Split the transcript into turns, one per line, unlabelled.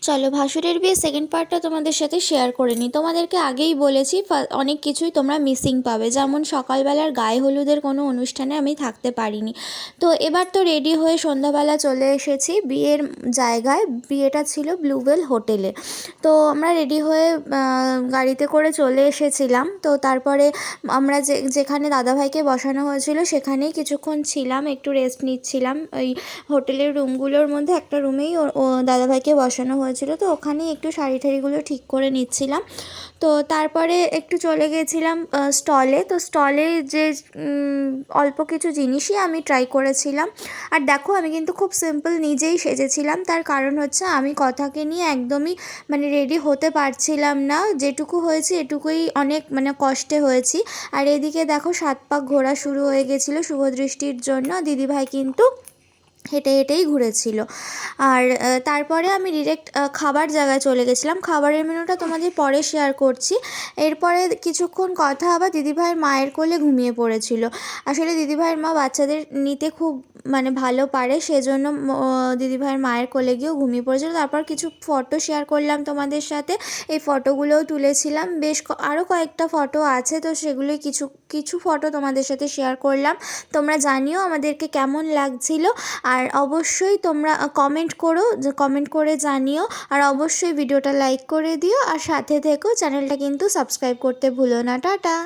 চলো ভাসুরের বিয়ে সেকেন্ড পার্টটা তোমাদের সাথে শেয়ার করে নিই। তোমাদেরকে আগেই বলেছি অনেক কিছুই তোমরা মিসিং পাবে, যেমন সকালবেলার গায়ে হলুদের কোনো অনুষ্ঠানে আমি থাকতে পারিনি। তো এবার তো রেডি হয়ে সন্ধ্যাবেলা চলে এসেছি বিয়ের জায়গায়। বিয়েটা ছিল ব্লুবেল হোটেলে। তো আমরা রেডি হয়ে গাড়িতে করে চলে এসেছিলাম। তো তারপরে আমরা যেখানে দাদাভাইকে বসানো হয়েছিল সেখানেই কিছুক্ষণ ছিলাম, একটু রেস্ট নিচ্ছিলাম। ওই হোটেলের রুমগুলোর মধ্যে একটা রুমেই ও দাদাভাইকে বসানো হয়েছিল, তো ওখানেই একটু শাড়ি ঠাড়িগুলো ঠিক করে নিচ্ছিলাম। তো তারপরে একটু চলে গিয়েছিলাম স্টলে। তো স্টলে যে অল্প কিছু জিনিসই আমি ট্রাই করেছিলাম। আর দেখো আমি কিন্তু খুব সিম্পল নিজেই সেজেছিলাম, তার কারণ হচ্ছে আমি কথাকে নিয়ে একদমই মানে রেডি হতে পারছিলাম না। যেটুকু হয়েছে এটুকুই অনেক মানে কষ্টে হয়েছি। আর এদিকে দেখো 7 পাক ঘোরা শুরু হয়ে গেছিলো শুভদৃষ্টির জন্য। দিদিভাই কিন্তু হেঁটে হেঁটেই ঘুরেছিল। আর তারপরে আমি ডিরেক্ট খাবার জায়গায় চলে গেছিলাম। খাবারের মেনুটা তোমাদের পরে শেয়ার করছি। এরপরে কিছুক্ষণ কথা আবার দিদিভাইয়ের মায়ের কোলে ঘুমিয়ে পড়েছিল। আসলে দিদিভাইয়ের মা বাচ্চাদের নিতে খুব মানে ভালো পারে, সেজন্য দিদিভাইয়ের মায়ের কোলে গিয়েও ঘুমিয়ে পড়েছিল। তারপর কিছু ফটো শেয়ার করলাম তোমাদের সাথে, এই ফটোগুলোও তুলেছিলাম। বেশ আরও কয়েকটা ফটো আছে, তো সেগুলোই কিছু কিছু ফটো তোমাদের সাথে শেয়ার করলাম। তোমরা জানিও আমাদেরকে কেমন লাগছিল। আর অবশ্যই তোমরা কমেন্ট করো, যে কমেন্ট করে জানিও। আর অবশ্যই ভিডিওটা লাইক করে দিও, আর সাথে থেকো। চ্যানেলটা কিন্তু সাবস্ক্রাইব করতে ভুলো না। টাটা।